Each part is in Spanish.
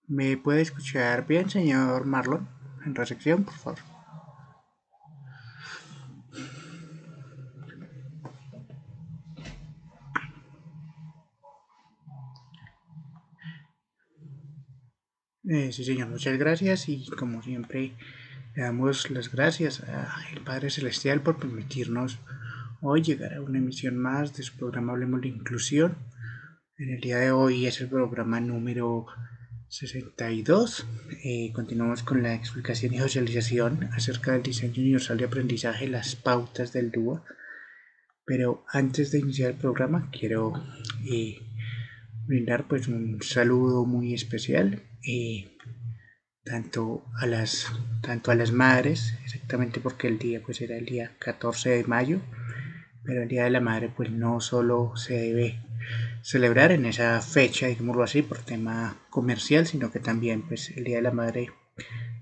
¿Me puede escuchar bien, señor Marlon? En recepción, por favor. Sí, señor, muchas gracias y como siempre le damos las gracias al Padre Celestial por permitirnos hoy llegar a una emisión más de su programa Hablemos de Inclusión. En el día de hoy es el programa número 62. Continuamos con la explicación y socialización acerca del diseño universal de aprendizaje, las pautas del DUA. Pero antes de iniciar el programa quiero eh, brindar pues un saludo muy especial tanto a las tanto a las madres, exactamente porque el día pues era el día 14 de mayo, pero el día de la madre pues no solo se debe celebrar en esa fecha, digámoslo así, por tema comercial, sino que también pues el día de la madre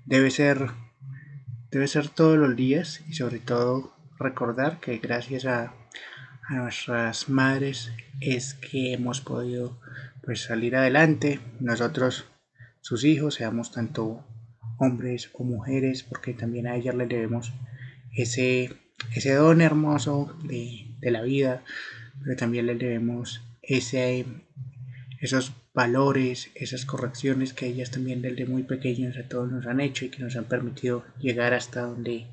debe ser debe ser todos los días y sobre todo recordar que gracias a nuestras madres es que hemos podido pues salir adelante nosotros, sus hijos, seamos tanto hombres o mujeres, porque también a ellas les debemos ese, ese don hermoso de la vida, pero también les debemos esos valores, esas correcciones que ellas también desde muy pequeños a todos nos han hecho y que nos han permitido llegar hasta donde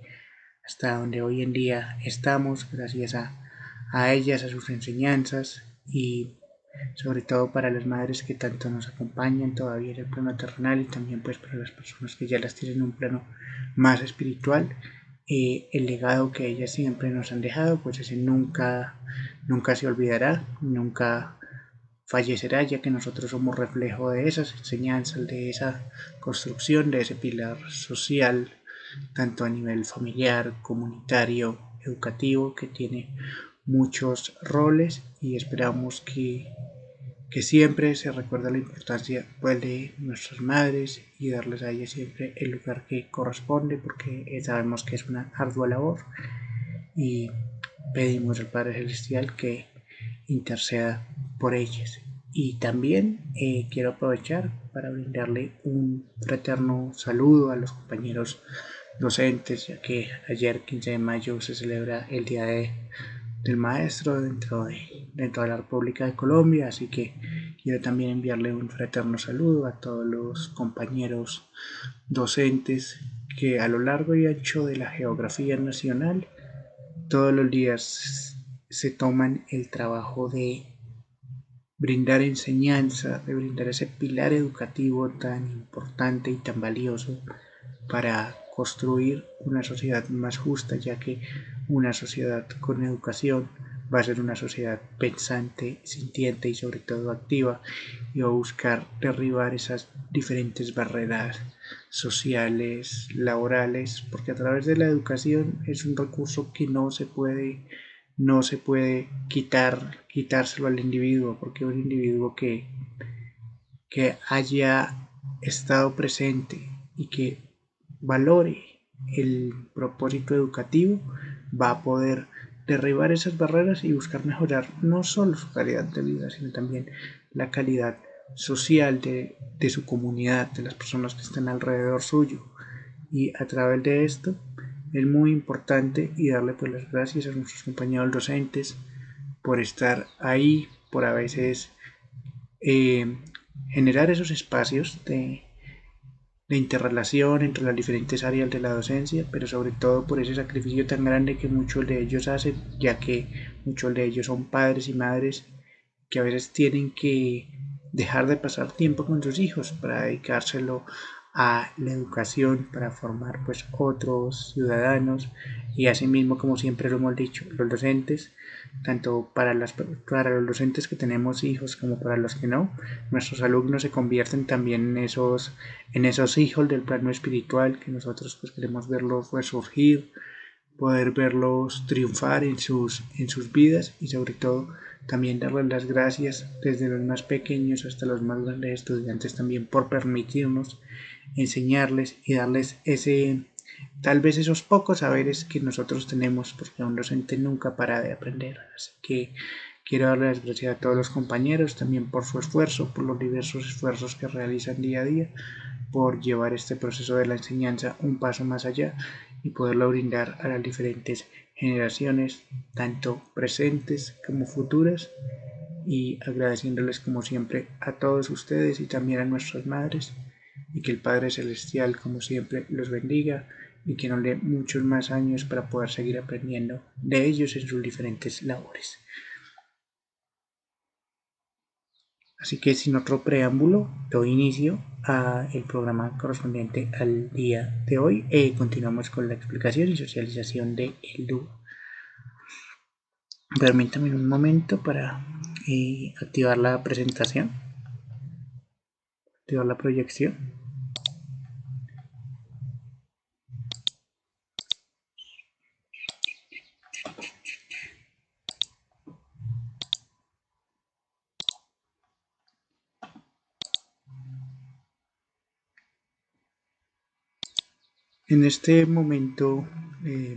hoy en día estamos, gracias a ellas, a sus enseñanzas y sobre todo para las madres que tanto nos acompañan todavía en el plano terrenal y también pues para las personas que ya las tienen en un plano más espiritual. El legado que ellas siempre nos han dejado, pues ese nunca se olvidará, nunca fallecerá, ya que nosotros somos reflejo de esas enseñanzas, de esa construcción, de ese pilar social, tanto a nivel familiar, comunitario, educativo, que tiene muchos roles y esperamos que siempre se recuerde la importancia pues, de nuestras madres y darles a ellas siempre el lugar que corresponde porque sabemos que es una ardua labor y pedimos al Padre Celestial que interceda por ellas. Y también quiero aprovechar para brindarle un fraterno saludo a los compañeros docentes, ya que ayer 15 de mayo se celebra el Día del Maestro dentro de la República de Colombia, así que quiero también enviarle un fraterno saludo a todos los compañeros docentes que a lo largo y ancho de la geografía nacional todos los días se toman el trabajo de brindar enseñanza, de brindar ese pilar educativo tan importante y tan valioso para construir una sociedad más justa, ya que una sociedad con educación va a ser una sociedad pensante, sintiente y sobre todo activa y va a buscar derribar esas diferentes barreras sociales, laborales, porque a través de la educación es un recurso que no se puede quitárselo al individuo, porque un individuo que haya estado presente y que valore el propósito educativo va a poder derribar esas barreras y buscar mejorar no solo su calidad de vida, sino también la calidad social de su comunidad, de las personas que están alrededor suyo. Y a través de esto es muy importante y darle pues las gracias a nuestros compañeros docentes por estar ahí, por a veces eh, generar esos espacios de interrelación entre las diferentes áreas de la docencia, pero sobre todo por ese sacrificio tan grande que muchos de ellos hacen, ya que muchos de ellos son padres y madres que a veces tienen que dejar de pasar tiempo con sus hijos para dedicárselo a la educación, para formar pues otros ciudadanos y asimismo como siempre lo hemos dicho, los docentes, tanto para los docentes que tenemos hijos como para los que no, nuestros alumnos se convierten también en esos hijos del plano espiritual que nosotros pues queremos verlos resurgir, poder verlos triunfar en sus vidas y sobre todo también darles las gracias desde los más pequeños hasta los más grandes estudiantes también por permitirnos enseñarles y darles tal vez esos pocos saberes que nosotros tenemos porque un docente nunca para de aprender, así que Quiero darle las gracias a todos los compañeros también por su esfuerzo, por los diversos esfuerzos que realizan día a día, por llevar este proceso de la enseñanza un paso más allá y poderlo brindar a las diferentes generaciones, tanto presentes como futuras, y agradeciéndoles como siempre a todos ustedes y también a nuestras madres, y que el Padre Celestial como siempre los bendiga y que nos dé muchos más años para poder seguir aprendiendo de ellos en sus diferentes labores. Así que sin otro preámbulo, doy inicio al programa correspondiente al día de hoy. Continuamos con la explicación y socialización del dúo. Permítame un momento para activar la presentación, activar la proyección. En este momento,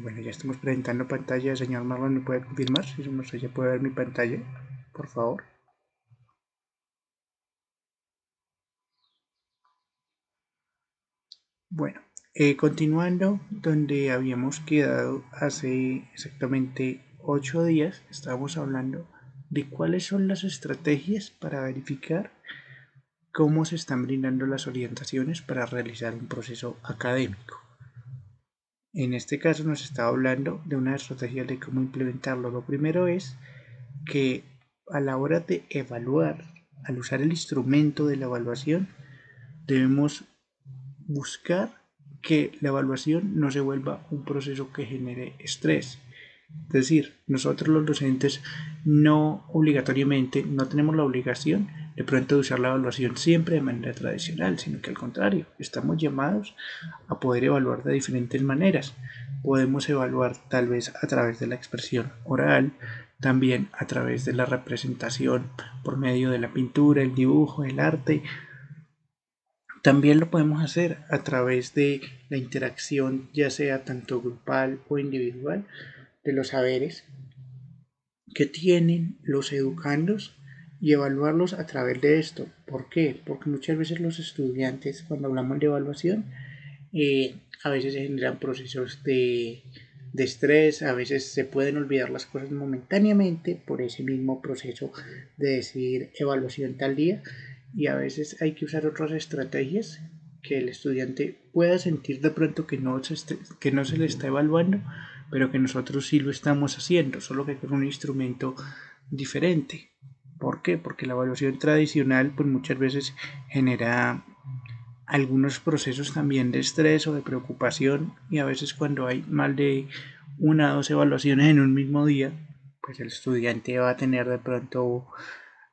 bueno, ya estamos presentando pantalla. Señor Marlon, ¿me puede confirmar si ya puede ver mi pantalla, por favor? Bueno, continuando donde habíamos quedado hace exactamente 8 días, estábamos hablando de cuáles son las estrategias para verificar cómo se están brindando las orientaciones para realizar un proceso académico. En este caso nos estaba hablando de una estrategia de cómo implementarlo. Lo primero es que a la hora de evaluar, al usar el instrumento de la evaluación, debemos buscar que la evaluación no se vuelva un proceso que genere estrés. Es decir, nosotros los docentes no obligatoriamente, no tenemos la obligación de pronto de usar la evaluación siempre de manera tradicional, sino que al contrario, estamos llamados a poder evaluar de diferentes maneras. Podemos evaluar tal vez a través de la expresión oral, también a través de la representación por medio de la pintura, el dibujo, el arte. También lo podemos hacer a través de la interacción, ya sea tanto grupal o individual, de los saberes que tienen los educandos y evaluarlos a través de esto. ¿Por qué? Porque muchas veces los estudiantes, cuando hablamos de evaluación, a veces se generan procesos de estrés, a veces se pueden olvidar las cosas momentáneamente por ese mismo proceso de decir evaluación tal día, y a veces hay que usar otras estrategias que el estudiante pueda sentir de pronto que no se le está evaluando, pero que nosotros sí lo estamos haciendo, solo que con un instrumento diferente. ¿Por qué? Porque la evaluación tradicional pues muchas veces genera algunos procesos también de estrés o de preocupación, y a veces cuando hay más de una o dos evaluaciones en un mismo día, pues el estudiante va a tener de pronto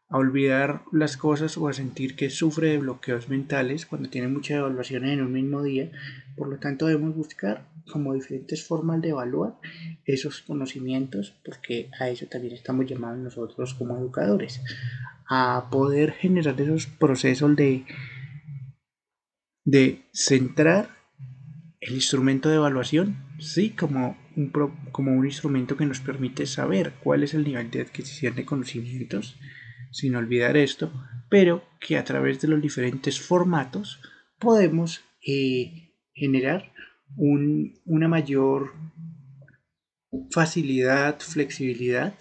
a olvidar las cosas o a sentir que sufre de bloqueos mentales cuando tiene muchas evaluaciones en un mismo día. Por lo tanto, debemos buscar como diferentes formas de evaluar esos conocimientos, porque a eso también estamos llamados nosotros como educadores, a poder generar esos procesos de centrar el instrumento de evaluación, sí, como un instrumento que nos permite saber cuál es el nivel de adquisición de conocimientos, sin olvidar esto, pero que a través de los diferentes formatos podemos generar una mayor facilidad, flexibilidad,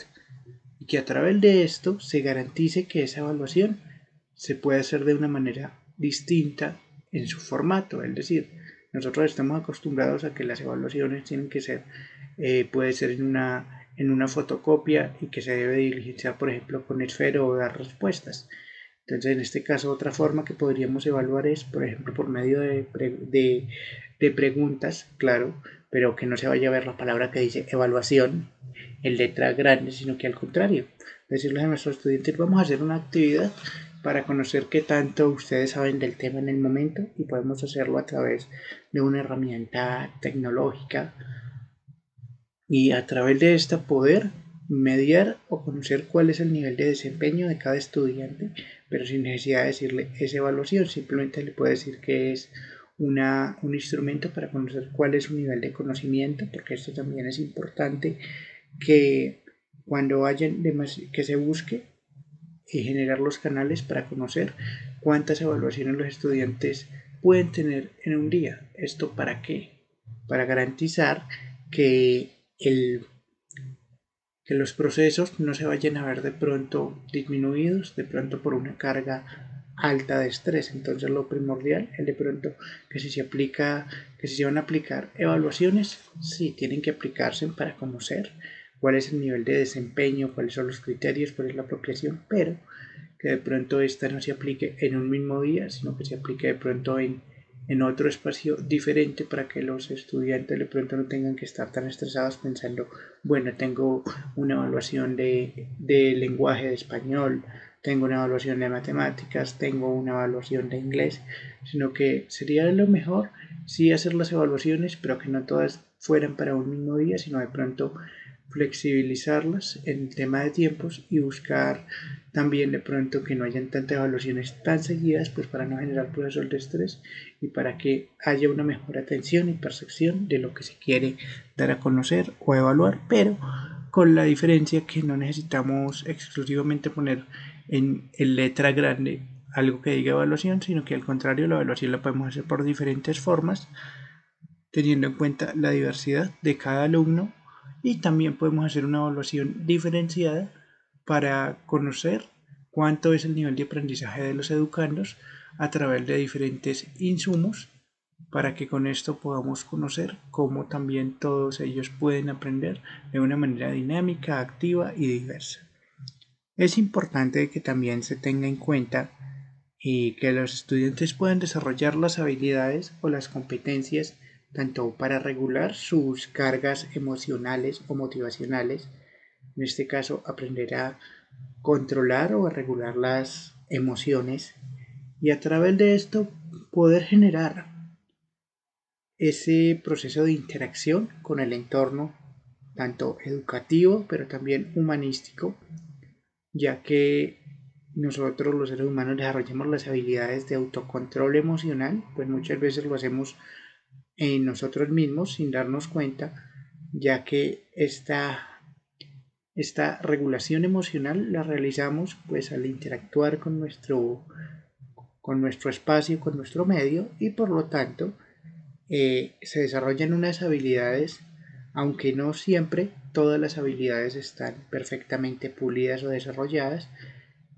y que a través de esto se garantice que esa evaluación se puede hacer de una manera distinta en su formato. Es decir, nosotros estamos acostumbrados a que las evaluaciones tienen que ser, puede ser en una fotocopia, y que se debe diligenciar, por ejemplo, con esfero o dar respuestas. Entonces, en este caso, otra forma que podríamos evaluar es, por ejemplo, por medio de preguntas, claro, pero que no se vaya a ver la palabra que dice evaluación en letra grande, sino que al contrario, decirles a nuestros estudiantes: vamos a hacer una actividad para conocer qué tanto ustedes saben del tema en el momento, y podemos hacerlo a través de una herramienta tecnológica, y a través de esta poder mediar o conocer cuál es el nivel de desempeño de cada estudiante, pero sin necesidad de decirle esa evaluación. Simplemente le puede decir que es un instrumento para conocer cuál es su nivel de conocimiento, porque esto también es importante, que cuando vayan que se busque y generar los canales para conocer cuántas evaluaciones los estudiantes pueden tener en un día. ¿Esto para qué? Para garantizar que que los procesos no se vayan a ver de pronto disminuidos, de pronto por una carga alta de estrés. Entonces lo primordial es de pronto que que si se van a aplicar evaluaciones, sí tienen que aplicarse para conocer cuál es el nivel de desempeño, cuáles son los criterios, cuál es la apropiación, pero que de pronto esta no se aplique en un mismo día, sino que se aplique de pronto en otro espacio diferente para que los estudiantes de pronto no tengan que estar tan estresados pensando, bueno, tengo una evaluación de lenguaje de español, tengo una evaluación de matemáticas, tengo una evaluación de inglés, sino que sería lo mejor sí hacer las evaluaciones, pero que no todas fueran para un mismo día, sino de pronto flexibilizarlas en el tema de tiempos y buscar también de pronto que no hayan tantas evaluaciones tan seguidas, pues para no generar procesos de estrés y para que haya una mejor atención y percepción de lo que se quiere dar a conocer o evaluar, pero con la diferencia que no necesitamos exclusivamente poner en letra grande algo que diga evaluación, sino que al contrario la evaluación la podemos hacer por diferentes formas, teniendo en cuenta la diversidad de cada alumno, y también podemos hacer una evaluación diferenciada para conocer cuánto es el nivel de aprendizaje de los educandos a través de diferentes insumos, para que con esto podamos conocer cómo también todos ellos pueden aprender de una manera dinámica, activa y diversa. Es importante que también se tenga en cuenta y que los estudiantes puedan desarrollar las habilidades o las competencias tanto para regular sus cargas emocionales o motivacionales, en este caso aprender a controlar o a regular las emociones, y a través de esto poder generar ese proceso de interacción con el entorno, tanto educativo pero también humanístico, ya que nosotros los seres humanos desarrollamos las habilidades de autocontrol emocional, pues muchas veces lo hacemos en nosotros mismos sin darnos cuenta, ya que esta regulación emocional la realizamos pues al interactuar con nuestro espacio, con nuestro medio, y por lo tanto se desarrollan unas habilidades, aunque no siempre todas las habilidades están perfectamente pulidas o desarrolladas.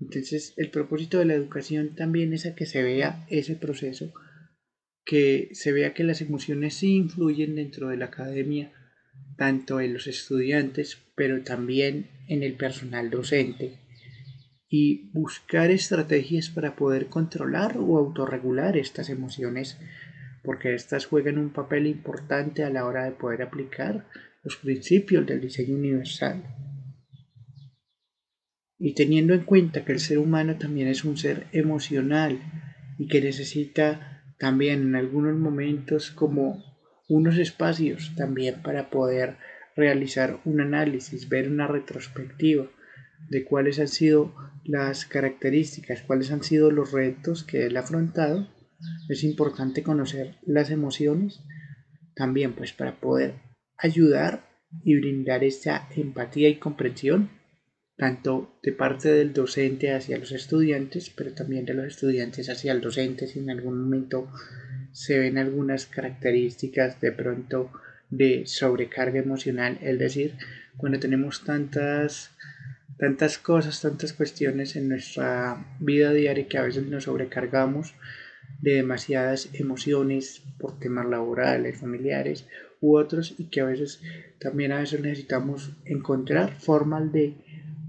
Entonces, el propósito de la educación también es a que se vea ese proceso, que se vea que las emociones sí influyen dentro de la academia, tanto en los estudiantes, pero también en el personal docente, y buscar estrategias para poder controlar o autorregular estas emociones, porque estas juegan un papel importante a la hora de poder aplicar los principios del diseño universal. Y teniendo en cuenta que el ser humano también es un ser emocional y que necesita también en algunos momentos como unos espacios también para poder realizar un análisis, ver una retrospectiva de cuáles han sido las características, cuáles han sido los retos que él ha afrontado, es importante conocer las emociones también pues para poder ayudar y brindar esta empatía y comprensión tanto de parte del docente hacia los estudiantes, pero también de los estudiantes hacia el docente, si en algún momento se ven algunas características de pronto de sobrecarga emocional, es decir, cuando tenemos tantas cosas, tantas cuestiones en nuestra vida diaria que a veces nos sobrecargamos de demasiadas emociones por temas laborales, familiares u otros, y que a veces necesitamos encontrar formas de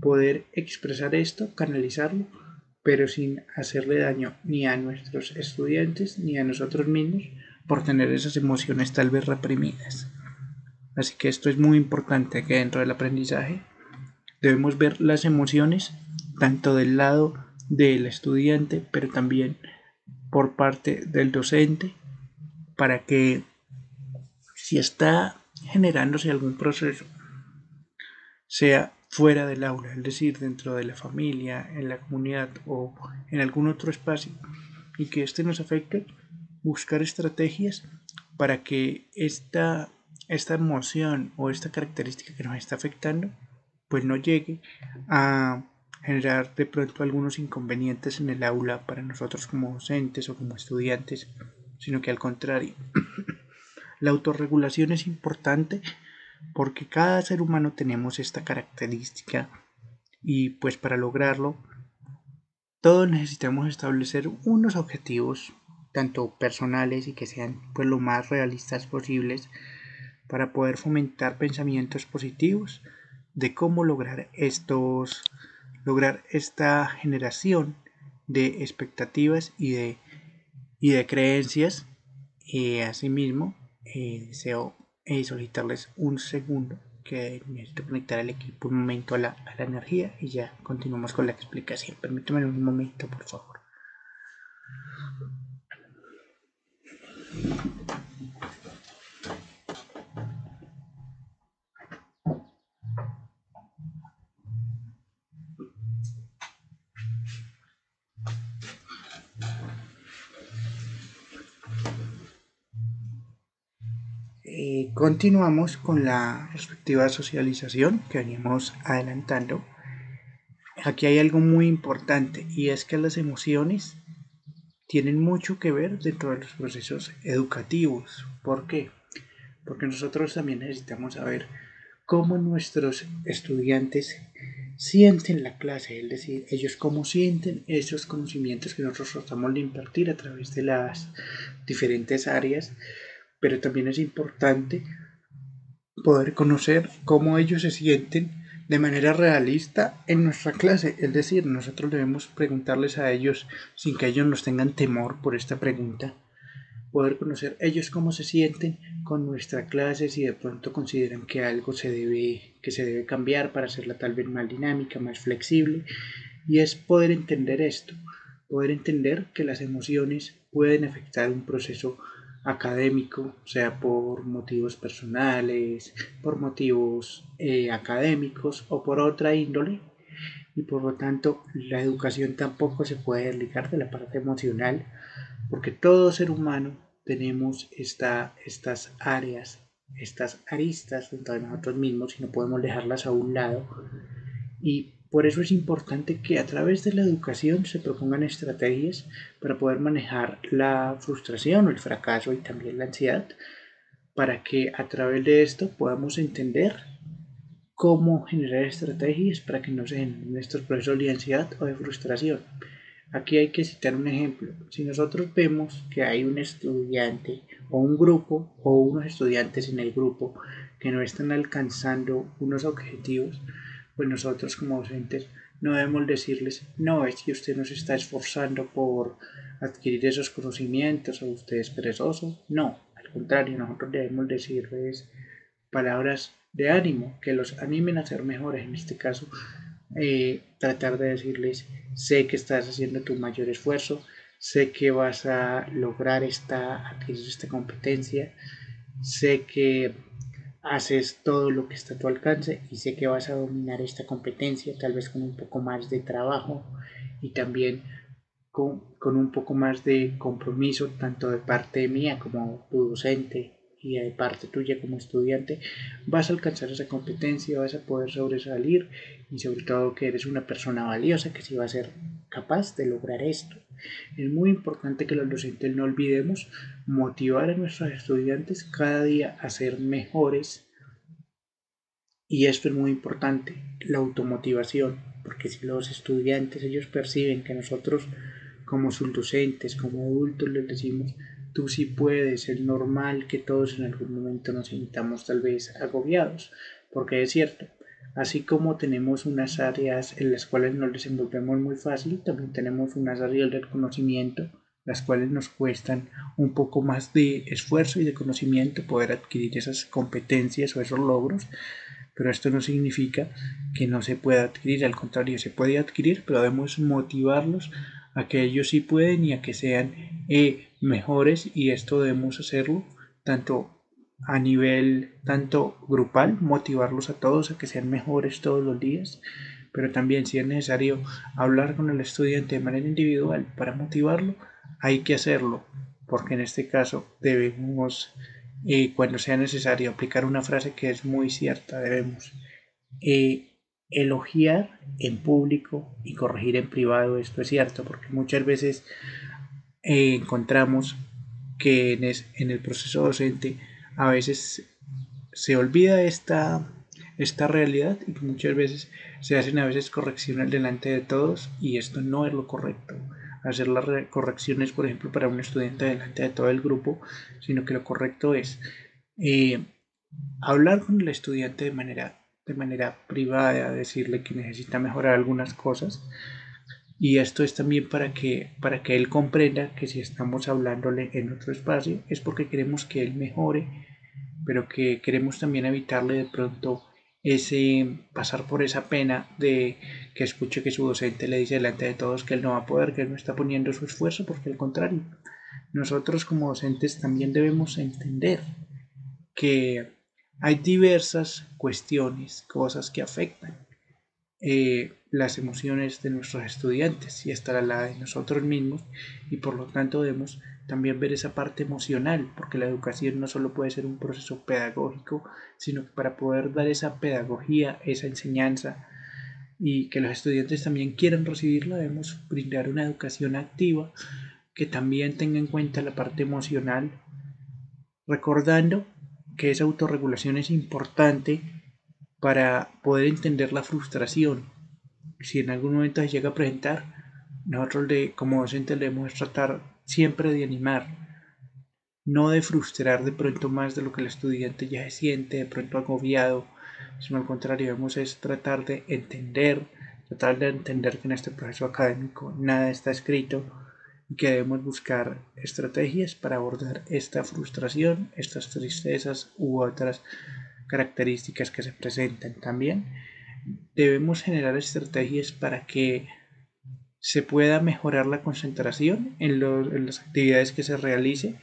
poder expresar esto, canalizarlo, pero sin hacerle daño ni a nuestros estudiantes ni a nosotros mismos por tener esas emociones tal vez reprimidas. Así que esto es muy importante, que dentro del aprendizaje debemos ver las emociones tanto del lado del estudiante, pero también por parte del docente, para que si está generándose algún proceso sea fuera del aula, es decir, dentro de la familia, en la comunidad o en algún otro espacio, y que este nos afecte, buscar estrategias para que esta emoción o esta característica que nos está afectando pues no llegue a generar de pronto algunos inconvenientes en el aula para nosotros como docentes o como estudiantes, sino que al contrario, la autorregulación es importante porque cada ser humano tenemos esta característica y pues para lograrlo todos necesitamos establecer unos objetivos tanto personales y que sean pues lo más realistas posibles para poder fomentar pensamientos positivos de cómo lograr esta generación de expectativas y de creencias. Asimismo, deseo solicitarles un segundo que necesito conectar al equipo un momento a la energía y ya continuamos con la explicación. Permítame un momento, por favor. Continuamos con la respectiva socialización que veníamos adelantando. Aquí hay algo muy importante y es que las emociones tienen mucho que ver dentro de los procesos educativos. ¿Por qué? Porque nosotros también necesitamos saber cómo nuestros estudiantes sienten la clase, es decir, ellos cómo sienten esos conocimientos que nosotros tratamos de impartir a través de las diferentes áreas, pero también es importante poder conocer cómo ellos se sienten de manera realista en nuestra clase. Es decir, nosotros debemos preguntarles a ellos sin que ellos nos tengan temor por esta pregunta. Poder conocer ellos cómo se sienten con nuestra clase, si de pronto consideran que algo que se debe cambiar para hacerla tal vez más dinámica, más flexible. Y es poder entender esto, poder entender que las emociones pueden afectar un proceso académico, sea por motivos personales, por motivos académicos o por otra índole, y por lo tanto la educación tampoco se puede desligar de la parte emocional, porque todo ser humano tenemos estas áreas, estas aristas dentro de nosotros mismos y no podemos dejarlas a un lado, y por eso es importante que a través de la educación se propongan estrategias para poder manejar la frustración o el fracaso y también la ansiedad, para que a través de esto podamos entender cómo generar estrategias para que no se generen estos procesos de ansiedad o de frustración. Aquí hay que citar un ejemplo. Si nosotros vemos que hay un estudiante o un grupo o unos estudiantes en el grupo que no están alcanzando unos objetivos, pues nosotros como docentes no debemos decirles, no, es que usted no se está esforzando por adquirir esos conocimientos o usted es perezoso. No, al contrario, nosotros debemos decirles palabras de ánimo, que los animen a ser mejores. En este caso, tratar de decirles, sé que estás haciendo tu mayor esfuerzo, sé que vas a lograr adquirir esta competencia, sé que haces todo lo que está a tu alcance y sé que vas a dominar esta competencia, tal vez con un poco más de trabajo y también con un poco más de compromiso, tanto de parte mía como tu docente y de parte tuya como estudiante, vas a alcanzar esa competencia, vas a poder sobresalir y sobre todo que eres una persona valiosa que sí va a ser capaz de lograr esto. Es muy importante que los docentes no olvidemos motivar a nuestros estudiantes cada día a ser mejores, y esto es muy importante, la automotivación, porque si los estudiantes ellos perciben que nosotros como sus docentes, como adultos les decimos, tú sí puedes, es normal que todos en algún momento nos sintamos tal vez agobiados, porque es cierto, así como tenemos unas áreas en las cuales nos desenvolvemos muy fácil, también tenemos unas áreas del conocimiento, las cuales nos cuestan un poco más de esfuerzo y de conocimiento poder adquirir esas competencias o esos logros, pero esto no significa que no se pueda adquirir, al contrario, se puede adquirir, pero debemos motivarlos a que ellos sí pueden y a que sean mejores, y esto debemos hacerlo tanto a nivel tanto grupal, motivarlos a todos a que sean mejores todos los días, pero también si es necesario hablar con el estudiante de manera individual para motivarlo, hay que hacerlo, porque en este caso debemos, cuando sea necesario, aplicar una frase que es muy cierta, debemos elogiar en público y corregir en privado. Esto es cierto, porque muchas veces encontramos que en el proceso docente a veces se olvida esta realidad y muchas veces se hacen a veces correcciones delante de todos y esto no es lo correcto. Hacer las correcciones, por ejemplo, para un estudiante delante de todo el grupo, sino que lo correcto es eh, hablar con el estudiante de manera privada, decirle que necesita mejorar algunas cosas y esto es también para que él comprenda que si estamos hablándole en otro espacio es porque queremos que él mejore, pero que queremos también evitarle de pronto ese pasar por esa pena de que escuche que su docente le dice delante de todos que él no va a poder, que él no está poniendo su esfuerzo, porque al contrario, nosotros como docentes también debemos entender que hay diversas cuestiones, cosas que afectan las emociones de nuestros estudiantes y hasta la de nosotros mismos y por lo tanto debemos también ver esa parte emocional porque la educación no solo puede ser un proceso pedagógico sino que para poder dar esa pedagogía, esa enseñanza y que los estudiantes también quieran recibirla debemos brindar una educación activa que también tenga en cuenta la parte emocional recordando que esa autorregulación es importante para poder entender la frustración si en algún momento se llega a presentar, nosotros como docentes debemos tratar siempre de animar, no de frustrar de pronto más de lo que el estudiante ya se siente, de pronto agobiado, sino al contrario, debemos es tratar de entender que en este proceso académico nada está escrito y que debemos buscar estrategias para abordar esta frustración, estas tristezas u otras características que se presentan también debemos generar estrategias para que se pueda mejorar la concentración en las actividades que se realice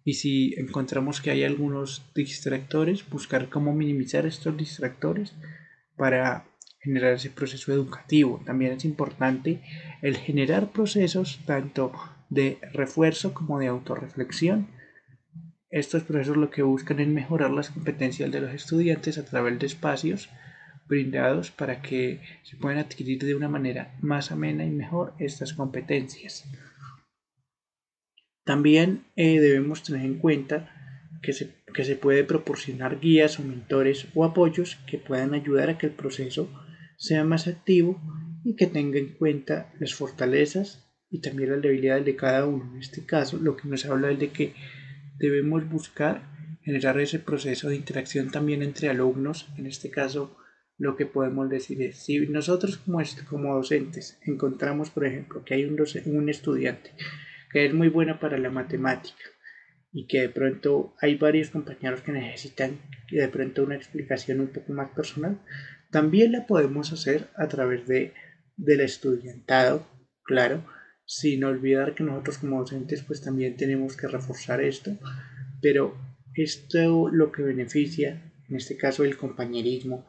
y si encontramos que hay algunos distractores, buscar cómo minimizar estos distractores para generar ese proceso educativo. También es importante el generar procesos tanto de refuerzo como de autorreflexión. Estos procesos lo que buscan es mejorar las competencias de los estudiantes a través de espacios brindados para que se puedan adquirir de una manera más amena y mejor estas competencias. También debemos tener en cuenta que se puede proporcionar guías o mentores o apoyos que puedan ayudar a que el proceso sea más activo y que tenga en cuenta las fortalezas y también las debilidades de cada uno. En este caso, lo que nos habla es de que debemos buscar generar ese proceso de interacción también entre alumnos. En este caso, lo que podemos decir es, si nosotros como docentes encontramos, por ejemplo, que hay un estudiante que es muy bueno para la matemática y que de pronto hay varios compañeros que necesitan de pronto una explicación un poco más personal, también la podemos hacer a través del estudiantado, claro, sin olvidar que nosotros como docentes pues también tenemos que reforzar esto, pero esto lo que beneficia, en este caso el compañerismo,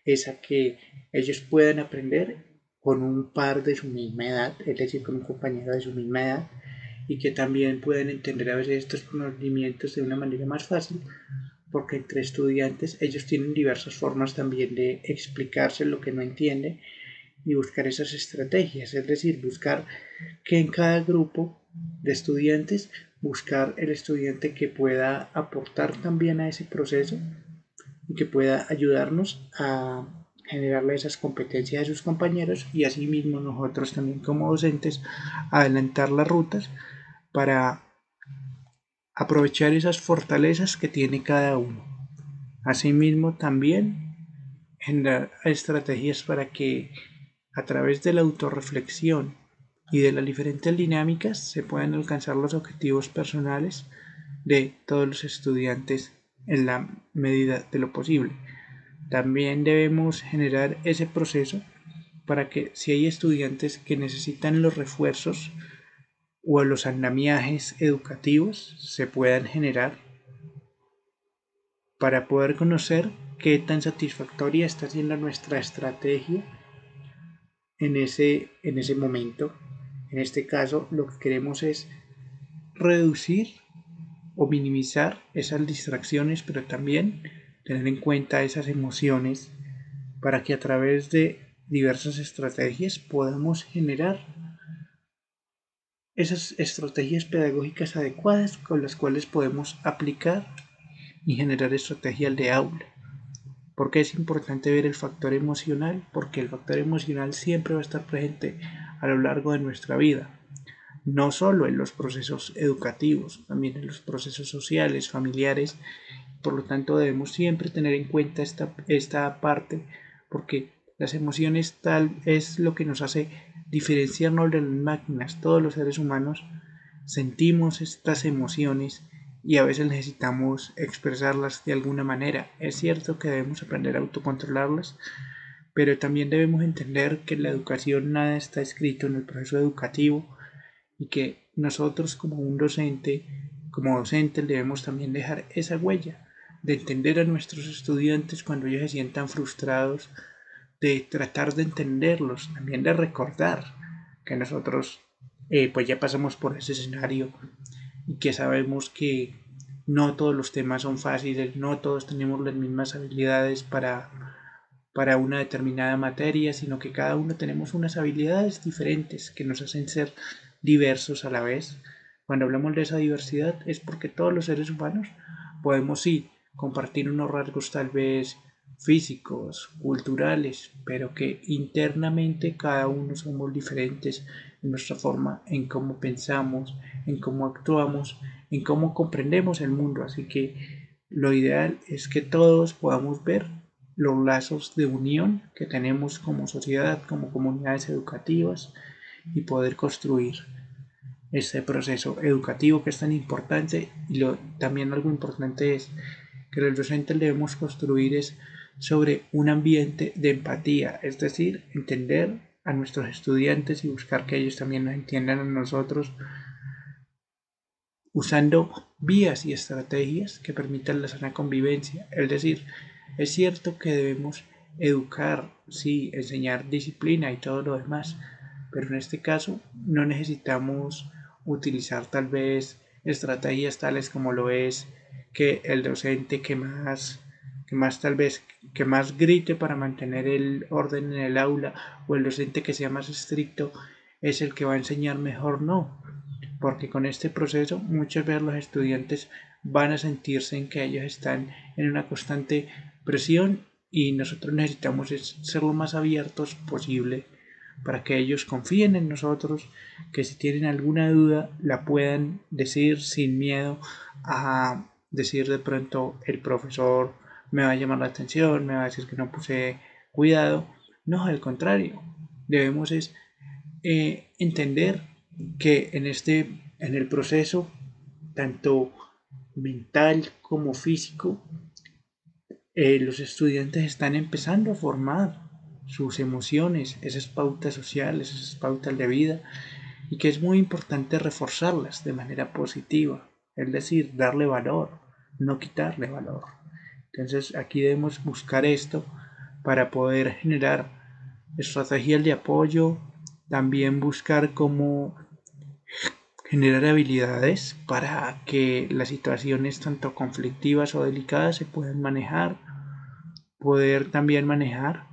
es a que ellos puedan aprender con un par de su misma edad, es decir, con un compañero de su misma edad, y que también pueden entender a veces estos conocimientos de una manera más fácil, porque entre estudiantes ellos tienen diversas formas también de explicarse lo que no entienden y buscar esas estrategias, es decir, buscar que en cada grupo de estudiantes, buscar el estudiante que pueda aportar también a ese proceso y que pueda ayudarnos a generarle esas competencias a sus compañeros y asimismo nosotros también como docentes adelantar las rutas para aprovechar esas fortalezas que tiene cada uno. Asimismo también generar estrategias para que a través de la autorreflexión y de las diferentes dinámicas se puedan alcanzar los objetivos personales de todos los estudiantes en la medida de lo posible. También debemos generar ese proceso para que si hay estudiantes que necesitan los refuerzos o los andamiajes educativos se puedan generar para poder conocer qué tan satisfactoria está siendo nuestra estrategia en ese momento. En este caso, lo que queremos es reducir o minimizar esas distracciones, pero también tener en cuenta esas emociones para que a través de diversas estrategias podamos generar esas estrategias pedagógicas adecuadas con las cuales podemos aplicar y generar estrategias de aula. ¿Por qué es importante ver el factor emocional? Porque el factor emocional siempre va a estar presente a lo largo de nuestra vida, no solo en los procesos educativos, también en los procesos sociales, familiares. Por lo tanto, debemos siempre tener en cuenta esta parte, porque las emociones tal es lo que nos hace diferenciarnos de las máquinas. Todos los seres humanos sentimos estas emociones y a veces necesitamos expresarlas de alguna manera. Es cierto que debemos aprender a autocontrolarlas, pero también debemos entender que en la educación nada está escrito en el proceso educativo y que nosotros como docentes debemos también dejar esa huella de entender a nuestros estudiantes cuando ellos se sientan frustrados, de tratar de entenderlos, también de recordar que nosotros pues ya pasamos por ese escenario y que sabemos que no todos los temas son fáciles, no todos tenemos las mismas habilidades para una determinada materia, sino que cada uno tenemos unas habilidades diferentes que nos hacen ser diversos a la vez. Cuando hablamos de esa diversidad es porque todos los seres humanos podemos sí compartir unos rasgos tal vez físicos, culturales, pero que internamente cada uno somos diferentes en nuestra forma, en cómo pensamos, en cómo actuamos, en cómo comprendemos el mundo. Así que lo ideal es que todos podamos ver los lazos de unión que tenemos como sociedad, como comunidades educativas y poder construir este proceso educativo que es tan importante. Y también algo importante es que los docentes debemos construir es sobre un ambiente de empatía, es decir, entender a nuestros estudiantes y buscar que ellos también nos entiendan a nosotros, usando vías y estrategias que permitan la sana convivencia. Es decir, es cierto que debemos educar, sí, enseñar disciplina y todo lo demás, pero en este caso no necesitamos utilizar tal vez estrategias tales como lo es que el docente que más grite para mantener el orden en el aula, o el docente que sea más estricto es el que va a enseñar mejor. No, porque con este proceso muchas veces los estudiantes van a sentirse en que ellos están en una constante presión y nosotros necesitamos ser lo más abiertos posible para que ellos confíen en nosotros, que si tienen alguna duda la puedan decir sin miedo a decir de pronto el profesor me va a llamar la atención, me va a decir que no puse cuidado. No, al contrario, debemos entender que en el proceso, tanto mental como físico, los estudiantes están empezando a formar sus emociones, esas pautas sociales, esas pautas de vida, y que es muy importante reforzarlas de manera positiva, es decir, darle valor, no quitarle valor. Entonces aquí debemos buscar esto para poder generar estrategias de apoyo, también buscar cómo generar habilidades para que las situaciones tanto conflictivas o delicadas se puedan manejar, poder también manejar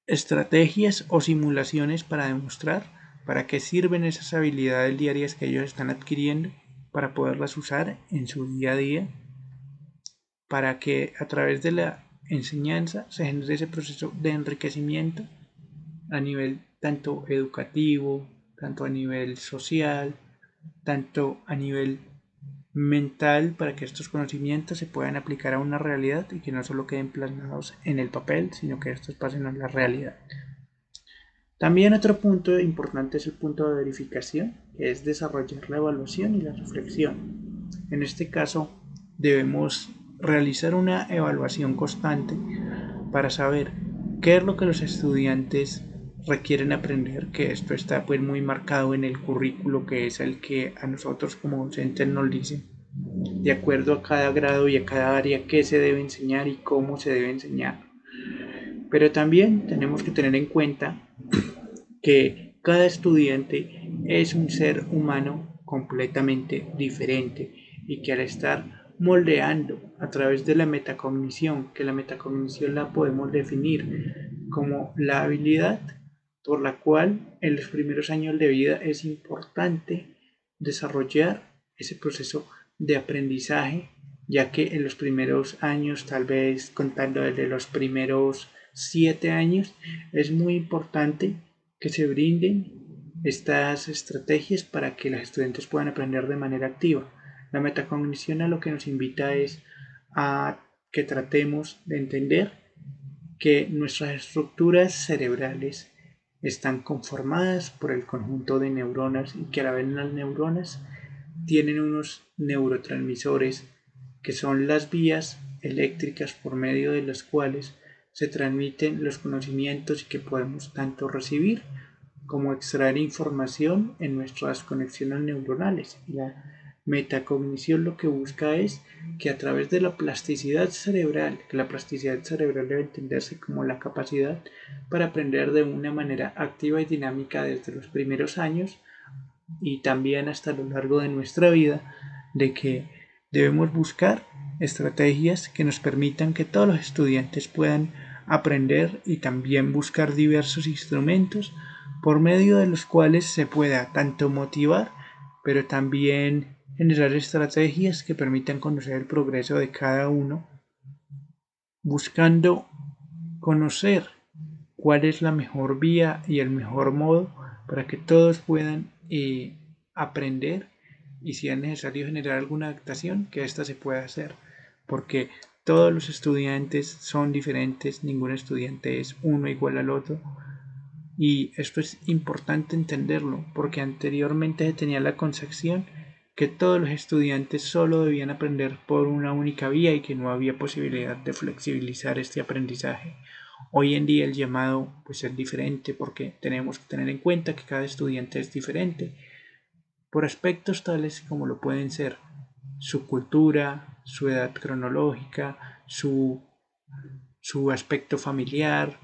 estrategias o simulaciones para demostrar para qué sirven esas habilidades diarias que ellos están adquiriendo, para poderlas usar en su día a día, para que a través de la enseñanza se genere ese proceso de enriquecimiento a nivel tanto educativo, tanto a nivel social, tanto a nivel mental, para que estos conocimientos se puedan aplicar a una realidad y que no solo queden plasmados en el papel, sino que estos pasen a la realidad. También otro punto importante es el punto de verificación, que es desarrollar la evaluación y la reflexión. En este caso, debemos realizar una evaluación constante para saber qué es lo que los estudiantes requieren aprender, que esto está pues muy marcado en el currículo, que es el que a nosotros como docentes nos dicen de acuerdo a cada grado y a cada área qué se debe enseñar y cómo se debe enseñar. Pero también tenemos que tener en cuenta que cada estudiante es un ser humano completamente diferente y que al estar moldeando a través de la metacognición, que la metacognición la podemos definir como la habilidad por la cual en los primeros años de vida es importante desarrollar ese proceso de aprendizaje, ya que en los primeros años, tal vez contando desde los primeros 7 años, es muy importante que se brinden estas estrategias para que los estudiantes puedan aprender de manera activa. La metacognición a lo que nos invita es a que tratemos de entender que nuestras estructuras cerebrales están conformadas por el conjunto de neuronas y que a la vez las neuronas tienen unos neurotransmisores que son las vías eléctricas por medio de las cuales se transmiten los conocimientos y que podemos tanto recibir como extraer información en nuestras conexiones neuronales. La metacognición lo que busca es que a través de la plasticidad cerebral, que la plasticidad cerebral debe entenderse como la capacidad para aprender de una manera activa y dinámica desde los primeros años y también hasta lo largo de nuestra vida, de que debemos buscar estrategias que nos permitan que todos los estudiantes puedan aprender y también buscar diversos instrumentos por medio de los cuales se pueda tanto motivar, pero también generar estrategias que permitan conocer el progreso de cada uno, buscando conocer cuál es la mejor vía y el mejor modo para que todos puedan aprender y si es necesario generar alguna adaptación, que ésta se pueda hacer, porque todos los estudiantes son diferentes, ningún estudiante es uno igual al otro, y esto es importante entenderlo, porque anteriormente se tenía la concepción que todos los estudiantes solo debían aprender por una única vía y que no había posibilidad de flexibilizar este aprendizaje. Hoy en día el llamado pues es diferente porque tenemos que tener en cuenta que cada estudiante es diferente por aspectos tales como lo pueden ser su cultura, su edad cronológica, su aspecto familiar,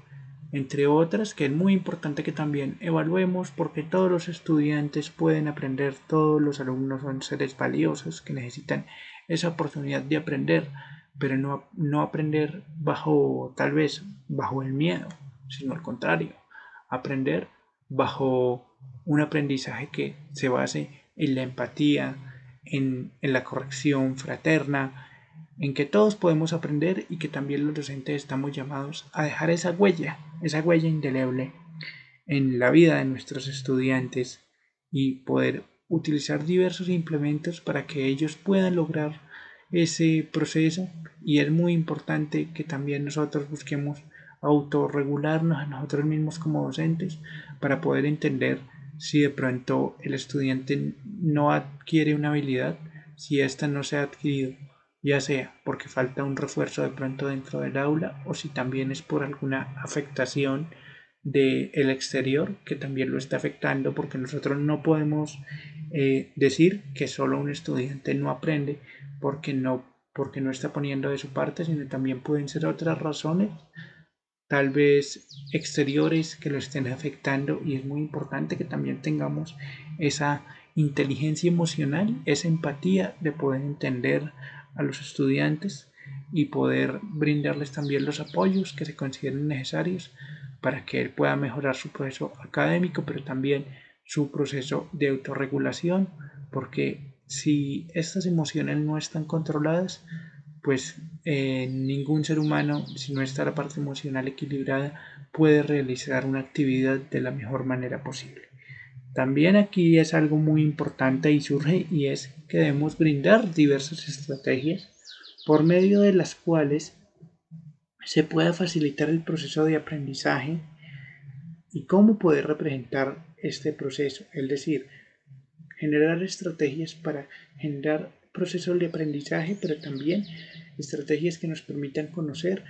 entre otras, que es muy importante que también evaluemos porque todos los estudiantes pueden aprender, todos los alumnos son seres valiosos que necesitan esa oportunidad de aprender, pero no aprender bajo, tal vez, bajo el miedo, sino al contrario, aprender bajo un aprendizaje que se base en la empatía, en la corrección fraterna, en que todos podemos aprender y que también los docentes estamos llamados a dejar esa huella indeleble en la vida de nuestros estudiantes y poder utilizar diversos implementos para que ellos puedan lograr ese proceso y es muy importante que también nosotros busquemos autorregularnos a nosotros mismos como docentes para poder entender si de pronto el estudiante no adquiere una habilidad, si ésta no se ha adquirido, ya sea porque falta un refuerzo de pronto dentro del aula o si también es por alguna afectación del exterior que también lo está afectando porque nosotros no podemos decir que solo un estudiante no aprende porque no está poniendo de su parte, sino también pueden ser otras razones tal vez exteriores que lo estén afectando y es muy importante que también tengamos esa inteligencia emocional, esa empatía de poder entender a los estudiantes y poder brindarles también los apoyos que se consideren necesarios para que él pueda mejorar su proceso académico, pero también su proceso de autorregulación, porque si estas emociones no están controladas, pues ningún ser humano, si no está la parte emocional equilibrada, puede realizar una actividad de la mejor manera posible. También aquí es algo muy importante y surge y es que debemos brindar diversas estrategias por medio de las cuales se pueda facilitar el proceso de aprendizaje y cómo poder representar este proceso, es decir, generar estrategias para generar procesos de aprendizaje, pero también estrategias que nos permitan conocer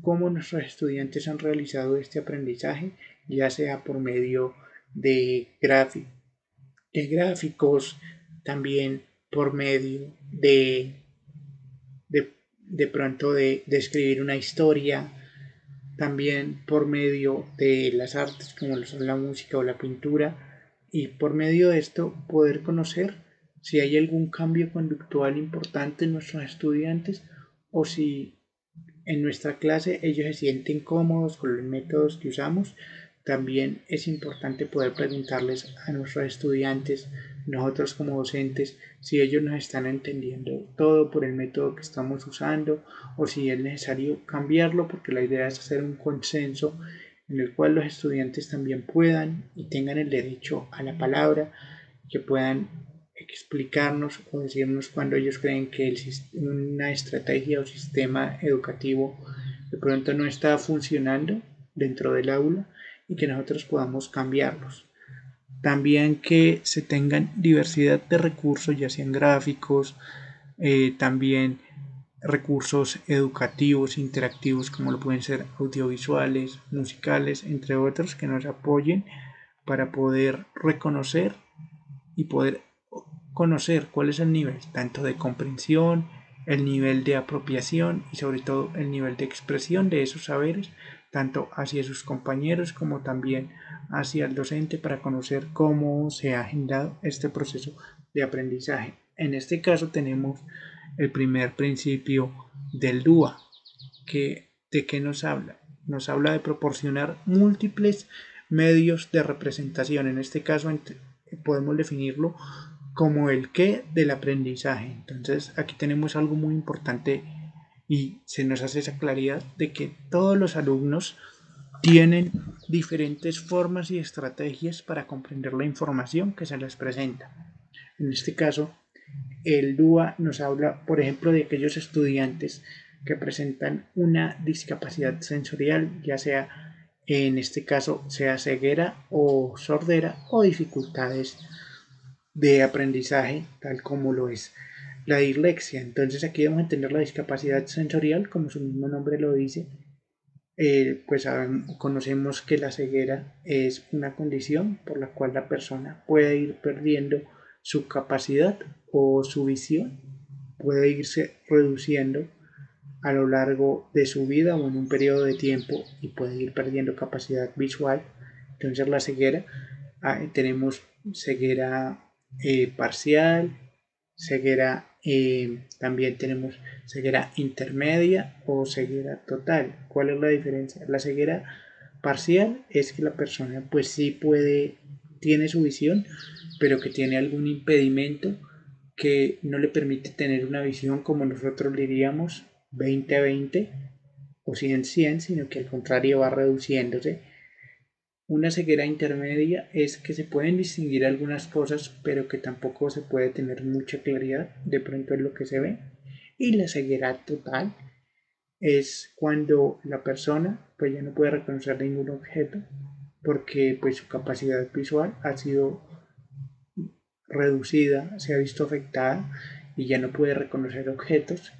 cómo nuestros estudiantes han realizado este aprendizaje, ya sea por medio de, de gráficos, también por medio de pronto de escribir una historia, también por medio de las artes como lo son la música o la pintura, y por medio de esto poder conocer si hay algún cambio conductual importante en nuestros estudiantes o si en nuestra clase ellos se sienten cómodos con los métodos que usamos. También es importante poder preguntarles a nuestros estudiantes, nosotros como docentes, si ellos nos están entendiendo todo por el método que estamos usando o si es necesario cambiarlo, porque la idea es hacer un consenso en el cual los estudiantes también puedan y tengan el derecho a la palabra, que puedan explicarnos o decirnos cuando ellos creen que una estrategia o sistema educativo de pronto no está funcionando dentro del aula y que nosotros podamos cambiarlos. También que se tengan diversidad de recursos, ya sean gráficos, también recursos educativos, interactivos, como lo pueden ser audiovisuales, musicales, entre otros, que nos apoyen para poder reconocer y poder conocer cuál es el nivel tanto de comprensión, el nivel de apropiación y sobre todo el nivel de expresión de esos saberes, tanto hacia sus compañeros como también hacia el docente, para conocer cómo se ha generado este proceso de aprendizaje. En este caso tenemos el primer principio del DUA, ¿de qué nos habla? Nos habla de proporcionar múltiples medios de representación. En este caso podemos definirlo como el qué del aprendizaje. Entonces aquí tenemos algo muy importante y se nos hace esa claridad de que todos los alumnos tienen diferentes formas y estrategias para comprender la información que se les presenta. En este caso, el DUA nos habla, por ejemplo, de aquellos estudiantes que presentan una discapacidad sensorial, ya sea en este caso sea ceguera o sordera o dificultades de aprendizaje, tal como lo es la dislexia. Entonces aquí debemos entender la discapacidad sensorial, como su mismo nombre lo dice. Pues conocemos que la ceguera es una condición por la cual la persona puede ir perdiendo su capacidad o su visión, puede irse reduciendo a lo largo de su vida o en un periodo de tiempo y puede ir perdiendo capacidad visual. Entonces la ceguera, tenemos ceguera parcial, ceguera, también tenemos ceguera intermedia o ceguera total. ¿Cuál es la diferencia? La ceguera parcial es que la persona pues sí tiene su visión, pero que tiene algún impedimento que no le permite tener una visión como nosotros diríamos 20-20 o 100-100, sino que al contrario va reduciéndose. Una ceguera intermedia es que se pueden distinguir algunas cosas, pero que tampoco se puede tener mucha claridad de pronto en lo que se ve. Y la ceguera total es cuando la persona pues ya no puede reconocer ningún objeto porque pues su capacidad visual ha sido reducida, se ha visto afectada y ya no puede reconocer objetos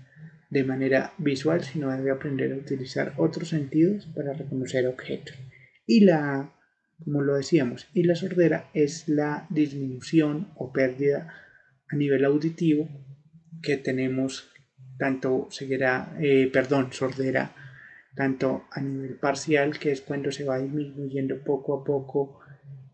de manera visual, sino debe aprender a utilizar otros sentidos para reconocer objetos. Y como lo decíamos, y la sordera es la disminución o pérdida a nivel auditivo que tenemos tanto sordera, tanto a nivel parcial, que es cuando se va disminuyendo poco a poco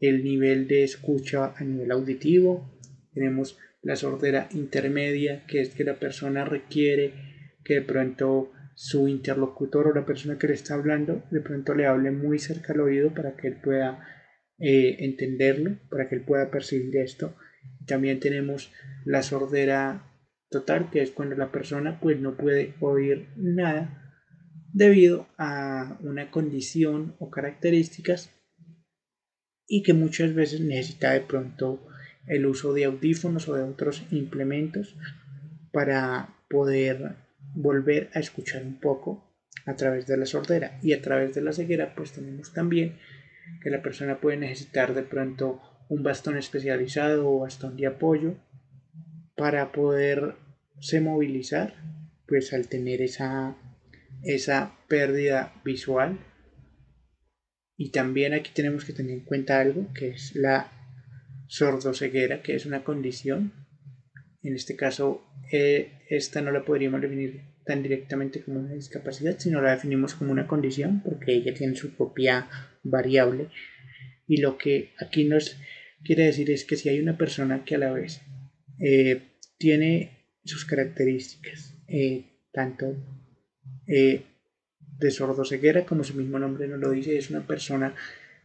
el nivel de escucha a nivel auditivo. Tenemos la sordera intermedia, que es que la persona requiere que de pronto su interlocutor o la persona que le está hablando de pronto le hable muy cerca al oído para que él pueda entenderlo, para que él pueda percibir esto. También tenemos la sordera total, que es cuando la persona pues no puede oír nada debido a una condición o características y que muchas veces necesita de pronto el uso de audífonos o de otros implementos para poder volver a escuchar un poco a través de la sordera. Y a través de la ceguera pues tenemos también que la persona puede necesitar de pronto un bastón especializado o bastón de apoyo para poderse movilizar pues al tener esa pérdida visual. Y también aquí tenemos que tener en cuenta algo que es la sordoceguera, que es una condición. En este caso, esta no la podríamos definir tan directamente como una discapacidad, sino la definimos como una condición porque ella tiene su propia variable. Y lo que aquí nos quiere decir es que si hay una persona que a la vez tiene sus características, tanto de sordoceguera, como su mismo nombre nos lo dice, es una persona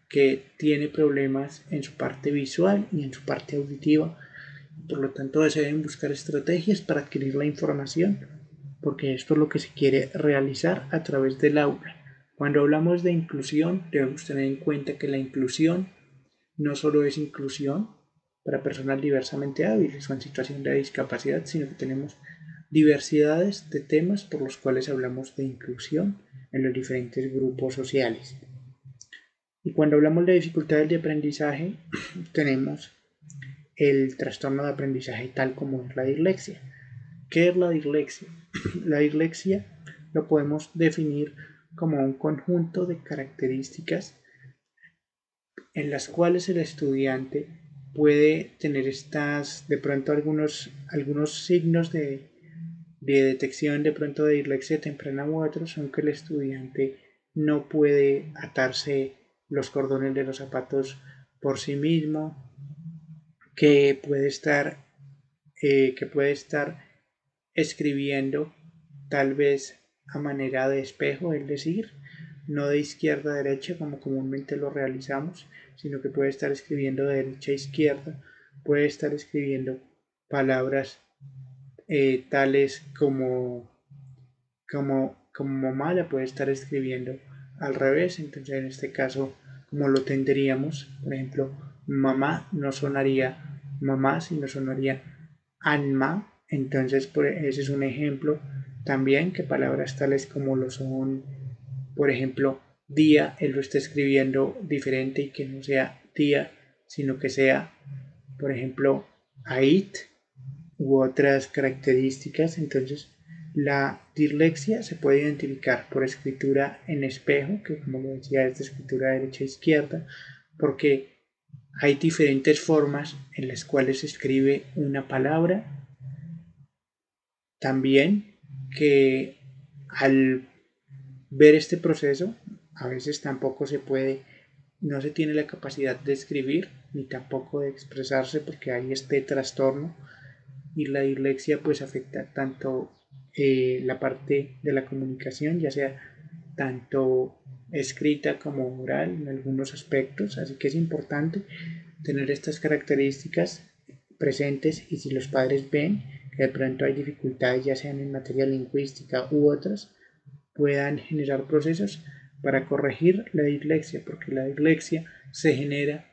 que tiene problemas en su parte visual y en su parte auditiva. Por lo tanto, se deben buscar estrategias para adquirir la información, porque esto es lo que se quiere realizar a través del aula. Cuando hablamos de inclusión, debemos tener en cuenta que la inclusión no solo es inclusión para personas diversamente hábiles o en situación de discapacidad, sino que tenemos diversidades de temas por los cuales hablamos de inclusión en los diferentes grupos sociales. Y cuando hablamos de dificultades de aprendizaje, tenemos el trastorno de aprendizaje tal como es la dislexia. ¿Qué es la dislexia? La dislexia lo podemos definir como un conjunto de características en las cuales el estudiante puede tener de pronto algunos signos de detección de pronto de dislexia temprana u otros, aunque el estudiante no puede atarse los cordones de los zapatos por sí mismo, que puede estar escribiendo tal vez a manera de espejo, es decir, no de izquierda a derecha como comúnmente lo realizamos, sino que puede estar escribiendo de derecha a izquierda, puede estar escribiendo palabras tales como mamá, la puede estar escribiendo al revés. Entonces en este caso, como lo tendríamos, por ejemplo, mamá no sonaría mamá, sino sonaría anma. Entonces ese es un ejemplo también, que palabras tales como lo son, por ejemplo, día, él lo está escribiendo diferente y que no sea día, sino que sea, por ejemplo, ait u otras características. Entonces, la dislexia se puede identificar por escritura en espejo, que como lo decía es de escritura derecha a izquierda, porque hay diferentes formas en las cuales se escribe una palabra. También que al ver este proceso, a veces tampoco no se tiene la capacidad de escribir ni tampoco de expresarse porque hay este trastorno, y la dislexia pues afecta tanto la parte de la comunicación, ya sea tanto escrita como oral en algunos aspectos, así que es importante tener estas características presentes, y si los padres ven que de pronto hay dificultades ya sean en materia lingüística u otras, puedan generar procesos para corregir la dislexia, porque la dislexia se genera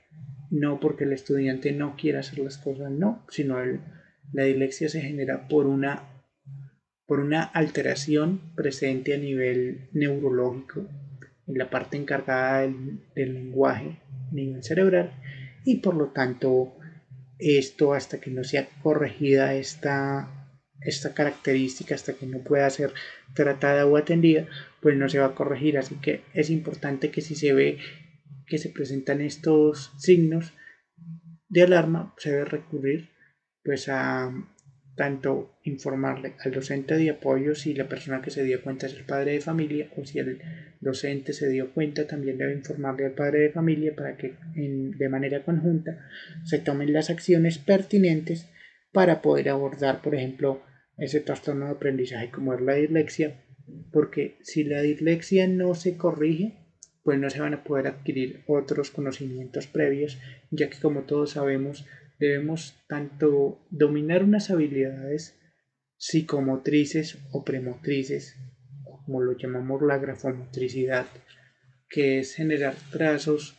no porque el estudiante no quiera hacer las cosas, no, sino la dislexia se genera por una alteración presente a nivel neurológico en la parte encargada del lenguaje a nivel cerebral, y por lo tanto esto, hasta que no sea corregida esta característica, hasta que no pueda ser tratada o atendida, pues no se va a corregir. Así que es importante que si se ve que se presentan estos signos de alarma, se debe recurrir pues a tanto informarle al docente de apoyo si la persona que se dio cuenta es el padre de familia, o si el docente se dio cuenta también debe informarle al padre de familia para que de manera conjunta se tomen las acciones pertinentes para poder abordar, por ejemplo, ese trastorno de aprendizaje como es la dislexia, porque si la dislexia no se corrige, pues no se van a poder adquirir otros conocimientos previos, ya que como todos sabemos, debemos tanto dominar unas habilidades psicomotrices o premotrices, como lo llamamos la grafomotricidad, que es generar trazos,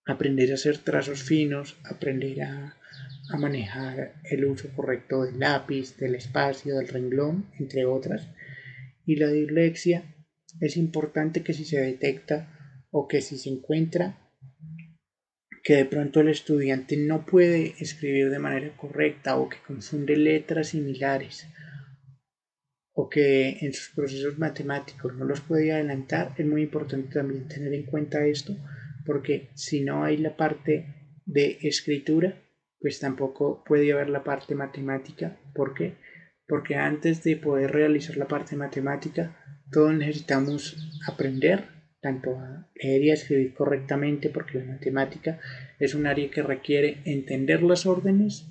aprender a hacer trazos finos, aprender a manejar el uso correcto del lápiz, del espacio, del renglón, entre otras. Y la dislexia es importante que si se detecta o que si se encuentra que de pronto el estudiante no puede escribir de manera correcta, o que confunde letras similares, o que en sus procesos matemáticos no los puede adelantar, es muy importante también tener en cuenta esto, porque si no hay la parte de escritura, pues tampoco puede haber la parte matemática. ¿Por qué? Porque antes de poder realizar la parte matemática, todos necesitamos aprender tanto a leer y a escribir correctamente, porque la matemática es un área que requiere entender las órdenes,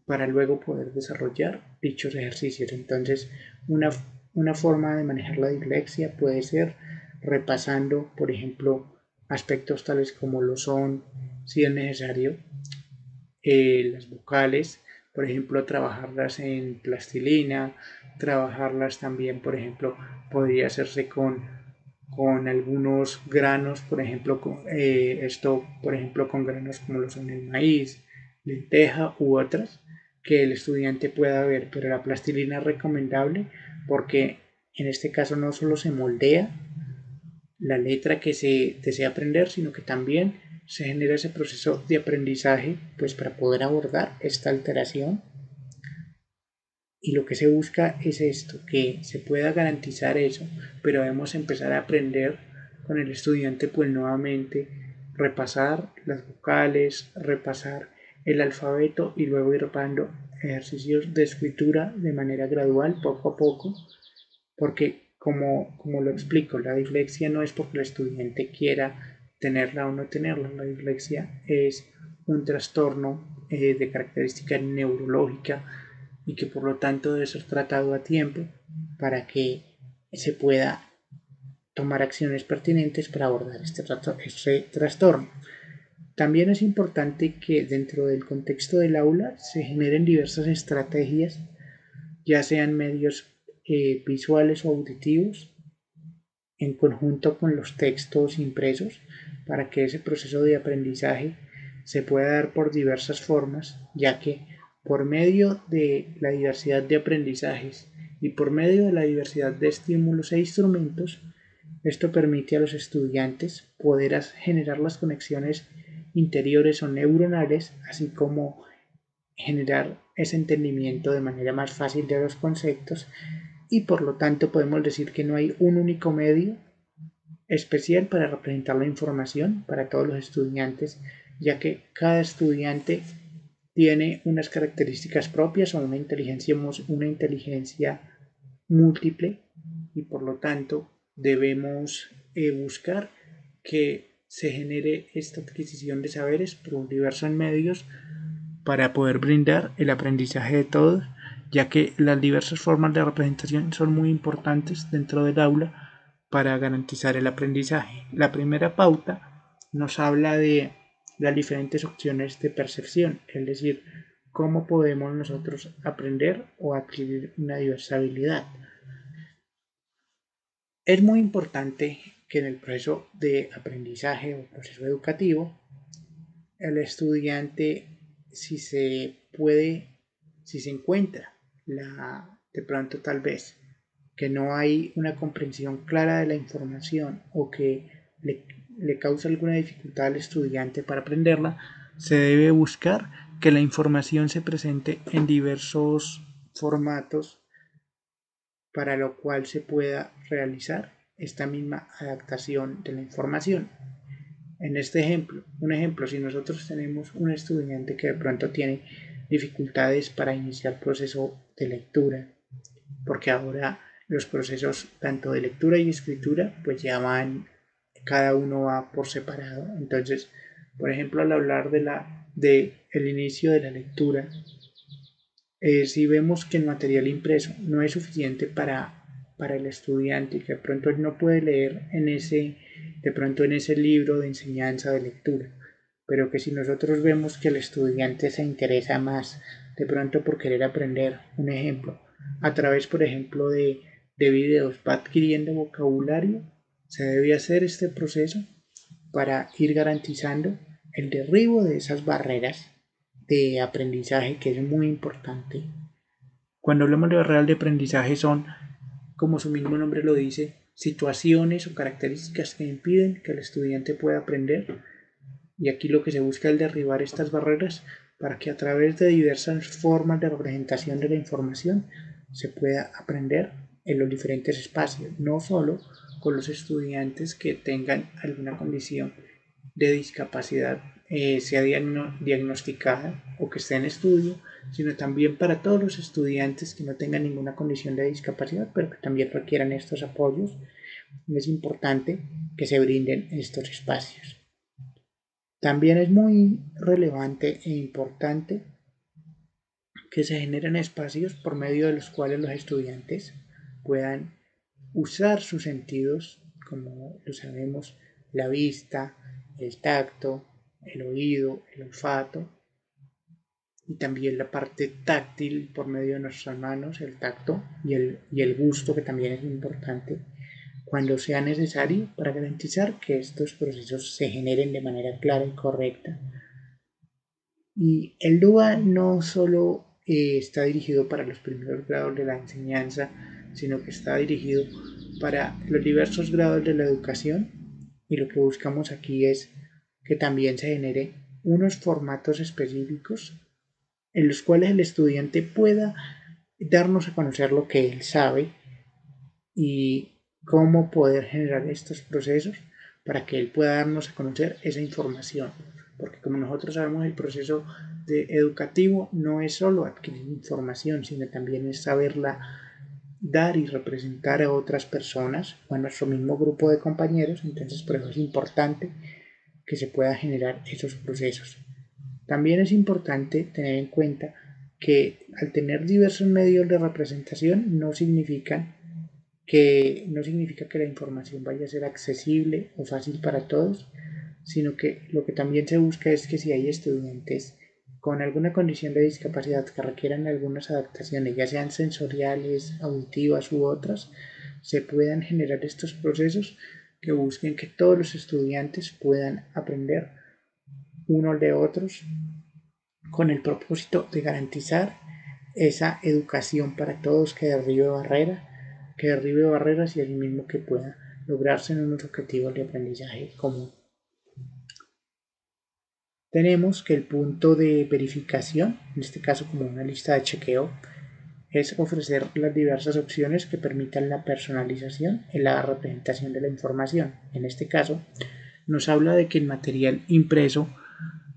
para luego poder desarrollar dichos ejercicios. Entonces, una forma de manejar la dislexia puede ser repasando, por ejemplo, aspectos tales como lo son, si es necesario, las vocales, por ejemplo, trabajarlas en plastilina, trabajarlas también, por ejemplo, podría hacerse con algunos granos, por ejemplo, por ejemplo, con granos como lo son el maíz, lenteja u otras que el estudiante pueda ver, pero la plastilina es recomendable porque en este caso no solo se moldea la letra que se desea aprender, sino que también se genera ese proceso de aprendizaje, pues para poder abordar esta alteración. Y lo que se busca es esto, que se pueda garantizar eso, pero debemos empezar a aprender con el estudiante, pues nuevamente repasar las vocales, repasar el alfabeto y luego ir repasando ejercicios de escritura de manera gradual, poco a poco, porque como lo explico, la dislexia no es porque el estudiante quiera tenerla o no tenerla, la dislexia es un trastorno de característica neurológica y que por lo tanto debe ser tratado a tiempo para que se pueda tomar acciones pertinentes para abordar este trastorno. También es importante que dentro del contexto del aula se generen diversas estrategias, ya sean medios visuales o auditivos, en conjunto con los textos impresos, para que ese proceso de aprendizaje se pueda dar por diversas formas, ya que por medio de la diversidad de aprendizajes y por medio de la diversidad de estímulos e instrumentos, esto permite a los estudiantes poder generar las conexiones interiores o neuronales, así como generar ese entendimiento de manera más fácil de los conceptos, y por lo tanto podemos decir que no hay un único medio especial para representar la información para todos los estudiantes, ya que cada estudiante tiene unas características propias o una inteligencia múltiple, y por lo tanto debemos buscar que se genere esta adquisición de saberes por diversos medios para poder brindar el aprendizaje de todos, ya que las diversas formas de representación son muy importantes dentro del aula para garantizar el aprendizaje. La primera pauta nos habla de las diferentes opciones de percepción, es decir, cómo podemos nosotros aprender o adquirir una diversa habilidad. Es muy importante que en el proceso de aprendizaje o proceso educativo, el estudiante, si se puede, si se encuentra de pronto tal vez que no hay una comprensión clara de la información o que le causa alguna dificultad al estudiante para aprenderla, se debe buscar que la información se presente en diversos formatos para lo cual se pueda realizar esta misma adaptación de la información. En este ejemplo, si nosotros tenemos un estudiante que de pronto tiene dificultades para iniciar el proceso de lectura, porque ahora los procesos tanto de lectura y escritura pues ya van, cada uno va por separado. Entonces, por ejemplo, al hablar de el inicio de la lectura, si vemos que el material impreso no es suficiente para el estudiante, que de pronto no puede leer de pronto en ese libro de enseñanza de lectura, pero que si nosotros vemos que el estudiante se interesa más de pronto por querer aprender, un ejemplo, a través, por ejemplo, de videos, va adquiriendo vocabulario, se debe hacer este proceso para ir garantizando el derribo de esas barreras de aprendizaje, que es muy importante. Cuando hablamos de barreras de aprendizaje son, como su mismo nombre lo dice, situaciones o características que impiden que el estudiante pueda aprender, y aquí lo que se busca es derribar estas barreras para que a través de diversas formas de representación de la información se pueda aprender en los diferentes espacios, no solo con los estudiantes que tengan alguna condición de discapacidad sea diagnosticada o que esté en estudio, sino también para todos los estudiantes que no tengan ninguna condición de discapacidad, pero que también requieran estos apoyos. Es importante que se brinden estos espacios. También es muy relevante e importante que se generan espacios por medio de los cuales los estudiantes puedan usar sus sentidos, como lo sabemos, la vista, el tacto, el oído, el olfato, y también la parte táctil por medio de nuestras manos, el tacto y el gusto, que también es importante, cuando sea necesario, para garantizar que estos procesos se generen de manera clara y correcta. Y el DUA no solo está dirigido para los primeros grados de la enseñanza, sino que está dirigido para los diversos grados de la educación, y lo que buscamos aquí es que también se genere unos formatos específicos en los cuales el estudiante pueda darnos a conocer lo que él sabe y cómo poder generar estos procesos para que él pueda darnos a conocer esa información. Porque como nosotros sabemos, el proceso educativo no es solo adquirir información, sino también es saberla dar y representar a otras personas o a nuestro mismo grupo de compañeros. Entonces, por eso es importante que se pueda generar esos procesos. También es importante tener en cuenta que al tener diversos medios de representación no significa que la información vaya a ser accesible o fácil para todos, sino que lo que también se busca es que si hay estudiantes con alguna condición de discapacidad que requieran algunas adaptaciones, ya sean sensoriales, auditivas u otras, se puedan generar estos procesos que busquen que todos los estudiantes puedan aprender unos de otros con el propósito de garantizar esa educación para todos que derribe barreras y asimismo que pueda lograrse en unos objetivos de aprendizaje común. Tenemos que el punto de verificación, en este caso como una lista de chequeo, es ofrecer las diversas opciones que permitan la personalización en la representación de la información. En este caso, nos habla de que el material impreso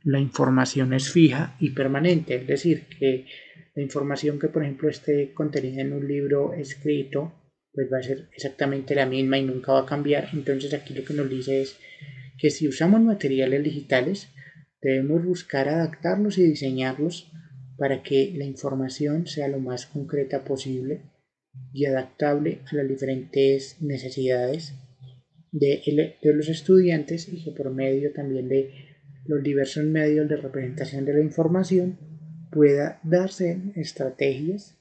la información es fija y permanente, es decir, que la información que por ejemplo esté contenida en un libro escrito pues va a ser exactamente la misma y nunca va a cambiar. Entonces aquí lo que nos dice es que si usamos materiales digitales debemos buscar adaptarlos y diseñarlos para que la información sea lo más concreta posible y adaptable a las diferentes necesidades de los estudiantes, y que por medio también de los diversos medios de representación de la información pueda darse estrategias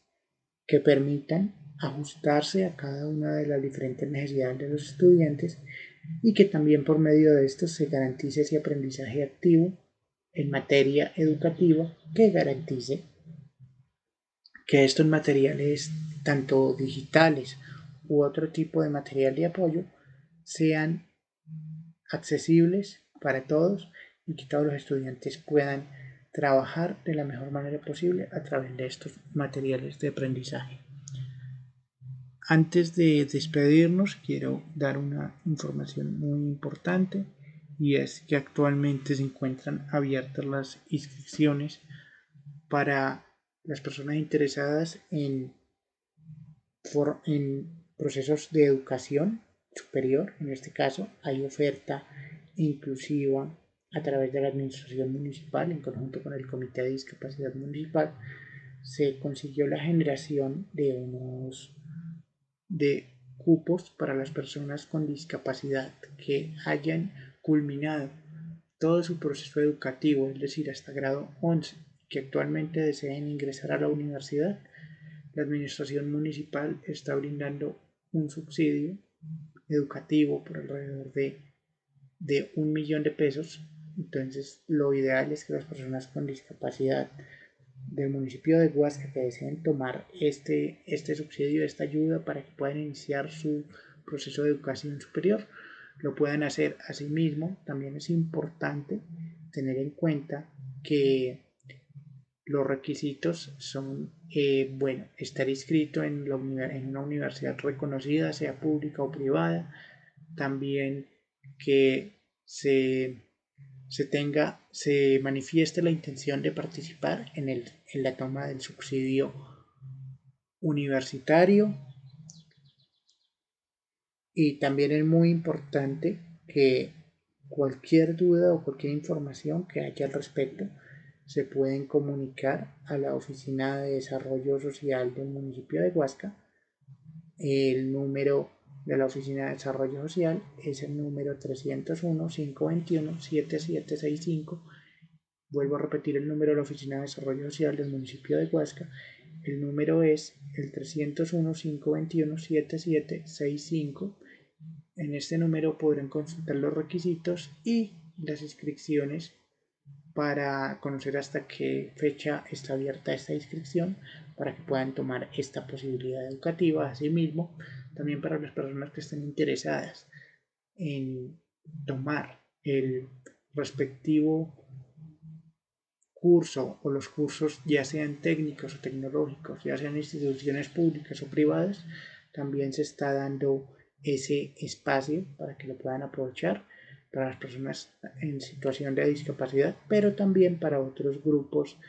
que permitan ajustarse a cada una de las diferentes necesidades de los estudiantes, y que también por medio de esto se garantice ese aprendizaje activo en materia educativa que garantice que estos materiales, tanto digitales u otro tipo de material de apoyo, sean accesibles para todos y que todos los estudiantes puedan trabajar de la mejor manera posible a través de estos materiales de aprendizaje. Antes de despedirnos, quiero dar una información muy importante, y es que actualmente se encuentran abiertas las inscripciones para las personas interesadas en procesos de educación superior. En este caso, hay oferta inclusiva a través de la administración municipal en conjunto con el Comité de Discapacidad Municipal. Se consiguió la generación de cupos para las personas con discapacidad que hayan culminado todo su proceso educativo, es decir, hasta grado 11, que actualmente deseen ingresar a la universidad. La administración municipal está brindando un subsidio educativo por alrededor de 1 millón de pesos. Entonces, lo ideal es que las personas con discapacidad del municipio de Huasca que deseen tomar este subsidio, esta ayuda para que puedan iniciar su proceso de educación superior, lo puedan hacer. Asimismo, también es importante tener en cuenta que los requisitos son, estar inscrito en una universidad reconocida, sea pública o privada. También que se manifieste la intención de participar en la toma del subsidio universitario. Y también es muy importante que cualquier duda o cualquier información que haya al respecto se pueden comunicar a la Oficina de Desarrollo Social del municipio de Huasca. El número de la Oficina de Desarrollo Social es el número 301-521-7765. Vuelvo a repetir el número de la Oficina de Desarrollo Social del municipio de Huasca. El número es el 301-521-7765. En este número podrán consultar los requisitos y las inscripciones para conocer hasta qué fecha está abierta esta inscripción para que puedan tomar esta posibilidad educativa. Asimismo, también para las personas que estén interesadas en tomar el respectivo curso o los cursos, ya sean técnicos o tecnológicos, ya sean instituciones públicas o privadas, también se está dando ese espacio para que lo puedan aprovechar para las personas en situación de discapacidad, pero también para otros grupos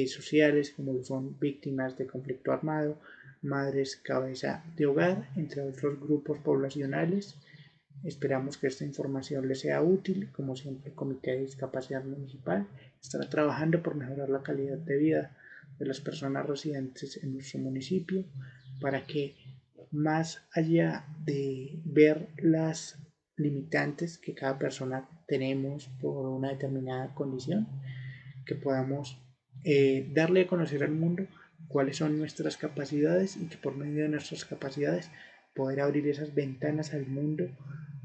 sociales como lo son víctimas de conflicto armado, madres cabeza de hogar, entre otros grupos poblacionales. Esperamos que esta información les sea útil. Como siempre, el Comité de Discapacidad Municipal estará trabajando por mejorar la calidad de vida de las personas residentes en nuestro municipio para que, más allá de ver las limitantes que cada persona tenemos por una determinada condición, que podamos darle a conocer al mundo cuáles son nuestras capacidades y que por medio de nuestras capacidades poder abrir esas ventanas al mundo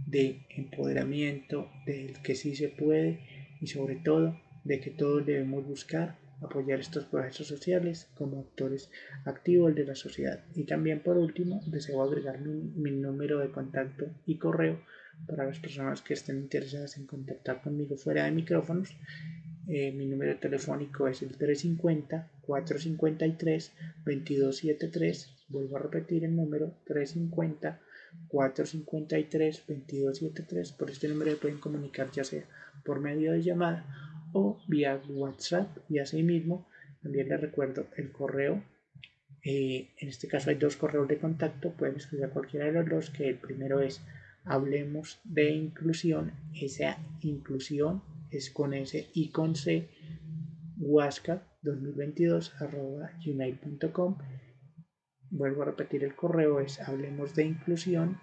de empoderamiento, del que sí se puede y sobre todo de que todos debemos buscar apoyar estos procesos sociales como actores activos de la sociedad. Y también por último deseo agregar mi número de contacto y correo para las personas que estén interesadas en contactar conmigo fuera de micrófonos. Mi número telefónico es el 350-453-2273. Vuelvo a repetir el número 350-453-2273. Por este número pueden comunicar ya sea por medio de llamada o vía WhatsApp. Y así mismo también les recuerdo el correo. En este caso hay dos correos de contacto. Pueden escribir a cualquiera de los dos, que el primero es hablemos de inclusión. Esa inclusión es con S y con C, huasca2022@gmail.com. Vuelvo a repetir el correo, es hablemos de inclusión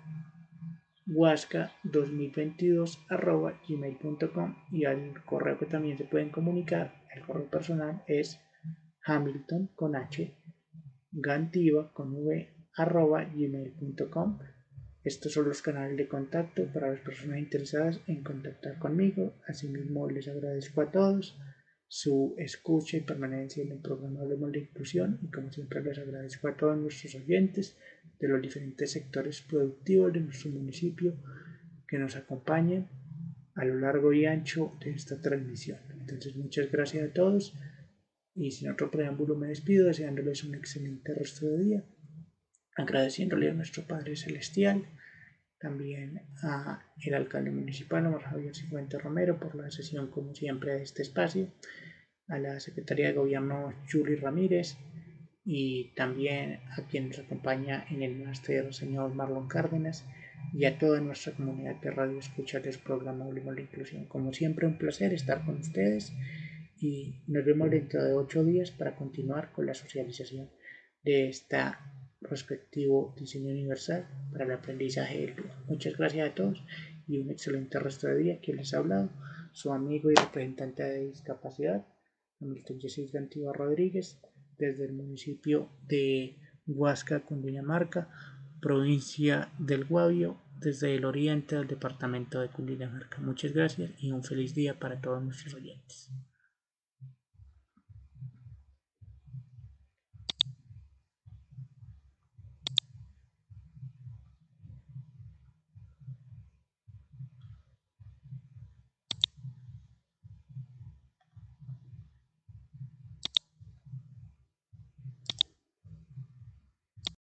huasca2022@gmail.com. Y al correo que también se pueden comunicar, el correo personal es Hamilton con H, Gantiva con V @gmail.com. Estos son los canales de contacto para las personas interesadas en contactar conmigo. Asimismo, les agradezco a todos su escucha y permanencia en el programa Hablemos de Inclusión, y como siempre les agradezco a todos nuestros oyentes de los diferentes sectores productivos de nuestro municipio que nos acompañan a lo largo y ancho de esta transmisión. Entonces, muchas gracias a todos, y sin otro preámbulo me despido deseándoles un excelente resto de día, agradeciéndole a nuestro Padre Celestial, también a el alcalde municipal, Omar Javier Cifuentes Romero, por la sesión como siempre de este espacio, a la secretaria de gobierno Julie Ramírez, y también a quien nos acompaña en el máster, señor Marlon Cárdenas, y a toda nuestra comunidad de radio escucha del programa Hablemos de Inclusión. Como siempre, un placer estar con ustedes, y nos vemos dentro de 8 días para continuar con la socialización de esta respectivo diseño universal para el aprendizaje del vida. Muchas gracias a todos y un excelente resto de día. Quien les ha hablado, su amigo y representante de discapacidad, Hamilton Jesús Gantiva Rodríguez, desde el municipio de Huasca, Cundinamarca, provincia del Guavio, desde el oriente del departamento de Cundinamarca. Muchas gracias y un feliz día para todos nuestros oyentes.